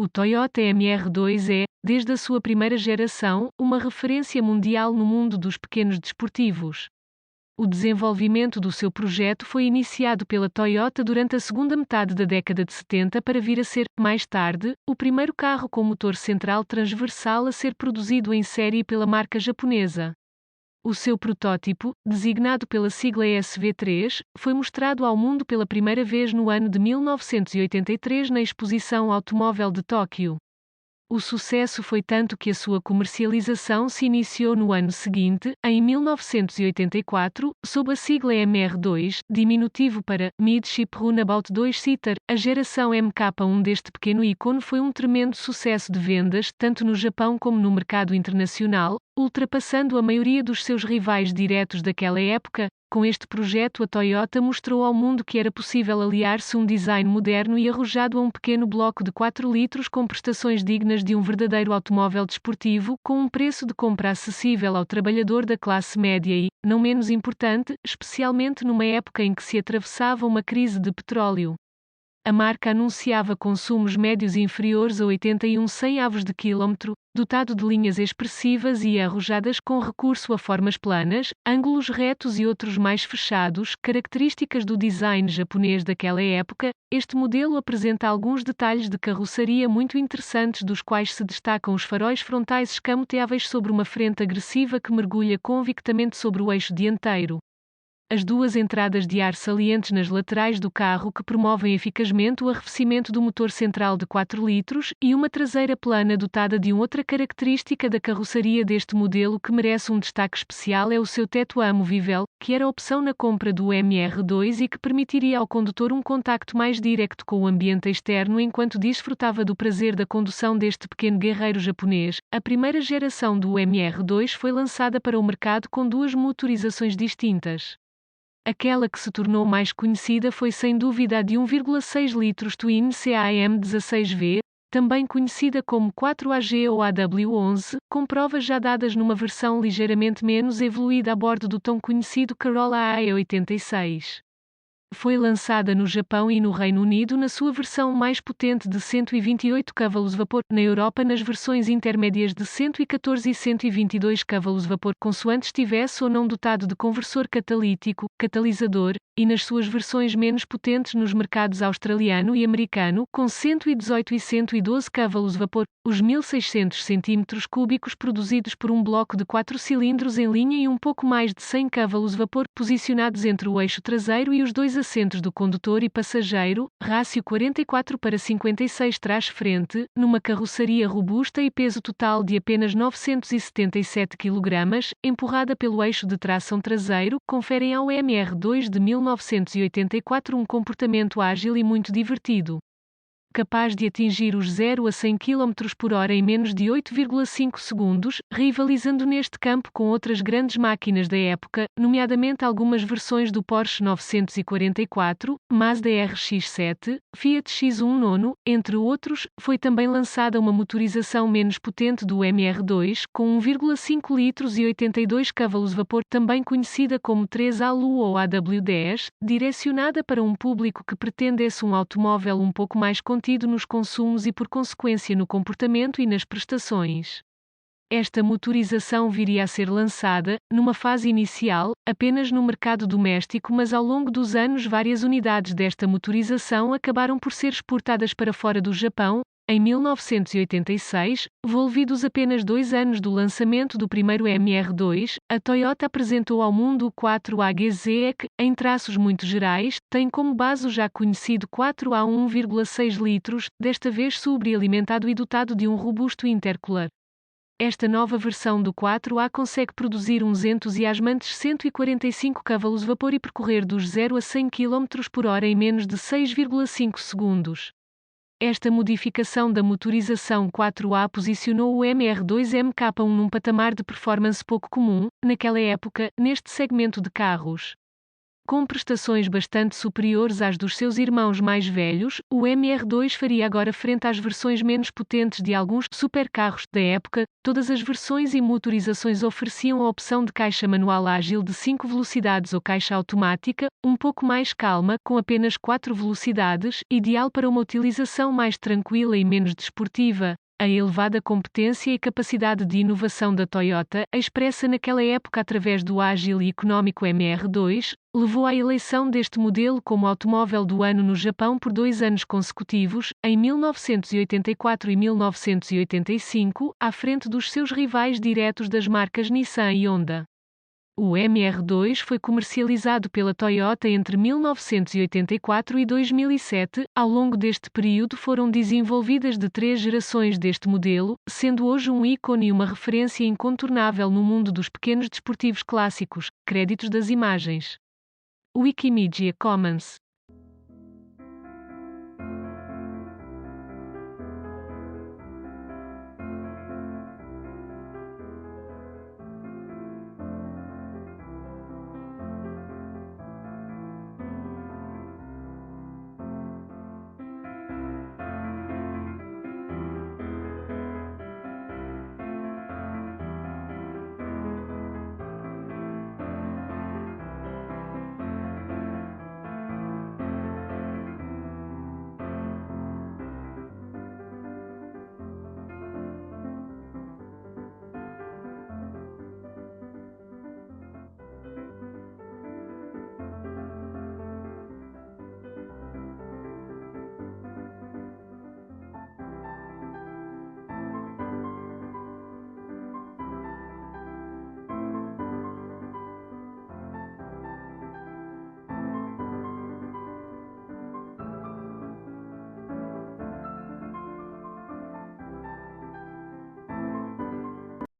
O Toyota MR2 é, desde a sua primeira geração, uma referência mundial no mundo dos pequenos desportivos. O desenvolvimento do seu projeto foi iniciado pela Toyota durante a segunda metade da década de 70 para vir a ser, mais tarde, o primeiro carro com motor central transversal a ser produzido em série pela marca japonesa. O seu protótipo, designado pela sigla SV3, foi mostrado ao mundo pela primeira vez no ano de 1983 na Exposição Automóvel de Tóquio. O sucesso foi tanto que a sua comercialização se iniciou no ano seguinte, em 1984, sob a sigla MR2, diminutivo para Midship Runabout 2-Seater. A geração MK1 deste pequeno ícone foi um tremendo sucesso de vendas, tanto no Japão como no mercado internacional, ultrapassando a maioria dos seus rivais diretos daquela época. Com este projeto, a Toyota mostrou ao mundo que era possível aliar-se um design moderno e arrojado a um pequeno bloco de 4 litros com prestações dignas de um verdadeiro automóvel desportivo, com um preço de compra acessível ao trabalhador da classe média e, não menos importante, especialmente numa época em que se atravessava uma crise de petróleo. A marca anunciava consumos médios inferiores a 81 centavos de quilómetro, dotado de linhas expressivas e arrojadas com recurso a formas planas, ângulos retos e outros mais fechados, características do design japonês daquela época. Este modelo apresenta alguns detalhes de carroçaria muito interessantes, dos quais se destacam os faróis frontais escamoteáveis sobre uma frente agressiva que mergulha convictamente sobre o eixo dianteiro. As duas entradas de ar salientes nas laterais do carro que promovem eficazmente o arrefecimento do motor central de 4 litros e uma traseira plana dotada de outra característica da carroçaria deste modelo que merece um destaque especial é o seu teto amovível, que era opção na compra do MR2 e que permitiria ao condutor um contacto mais direto com o ambiente externo enquanto desfrutava do prazer da condução deste pequeno guerreiro japonês. A primeira geração do MR2 foi lançada para o mercado com duas motorizações distintas. Aquela que se tornou mais conhecida foi sem dúvida a de 1,6 litros Twin CAM 16V, também conhecida como 4AG ou AW11, com provas já dadas numa versão ligeiramente menos evoluída a bordo do tão conhecido Corolla AE86. Foi lançada no Japão e no Reino Unido na sua versão mais potente de 128 cavalos-vapor, na Europa nas versões intermédias de 114 e 122 cavalos-vapor, consoante estivesse ou não dotado de conversor catalítico, catalisador, e nas suas versões menos potentes nos mercados australiano e americano, com 118 e 112 cavalos-vapor, os 1600 cm3 produzidos por um bloco de 4 cilindros em linha e um pouco mais de 100 cavalos-vapor, posicionados entre o eixo traseiro e os dois assentos do condutor e passageiro, rácio 44:56 trás-frente, numa carroçaria robusta e peso total de apenas 977 kg, empurrada pelo eixo de tração traseiro, conferem ao MR2 de 1984 um comportamento ágil e muito divertido. Capaz de atingir os 0 a 100 km por hora em menos de 8,5 segundos, rivalizando neste campo com outras grandes máquinas da época, nomeadamente algumas versões do Porsche 944, Mazda RX-7, Fiat X1 Nono, entre outros. Foi também lançada uma motorização menos potente do MR2, com 1,5 litros e 82 cavalos-vapor, também conhecida como 3ALU ou AW10, direcionada para um público que pretendesse um automóvel um pouco mais contido nos consumos e por consequência no comportamento e nas prestações. Esta motorização viria a ser lançada, numa fase inicial, apenas no mercado doméstico, mas ao longo dos anos várias unidades desta motorização acabaram por ser exportadas para fora do Japão. Em 1986, volvidos apenas 2 anos do lançamento do primeiro MR2, a Toyota apresentou ao mundo o 4AGZ, que, em traços muito gerais, tem como base o já conhecido 4A 1,6 litros, desta vez sobrealimentado e dotado de um robusto intercooler. Esta nova versão do 4A consegue produzir uns entusiasmantes 145 cavalos-vapor e percorrer dos 0 a 100 km por hora em menos de 6,5 segundos. Esta modificação da motorização 4A posicionou o MR2 MK1 num patamar de performance pouco comum, naquela época, neste segmento de carros. Com prestações bastante superiores às dos seus irmãos mais velhos, o MR2 faria agora frente às versões menos potentes de alguns supercarros da época. Todas as versões e motorizações ofereciam a opção de caixa manual ágil de 5 velocidades ou caixa automática, um pouco mais calma, com apenas 4 velocidades, ideal para uma utilização mais tranquila e menos desportiva. A elevada competência e capacidade de inovação da Toyota, expressa naquela época através do ágil e económico MR2, levou à eleição deste modelo como automóvel do ano no Japão por 2 anos consecutivos, em 1984 e 1985, à frente dos seus rivais diretos das marcas Nissan e Honda. O MR2 foi comercializado pela Toyota entre 1984 e 2007. Ao longo deste período foram desenvolvidas de 3 gerações deste modelo, sendo hoje um ícone e uma referência incontornável no mundo dos pequenos desportivos clássicos. Créditos das imagens. Wikimedia Commons.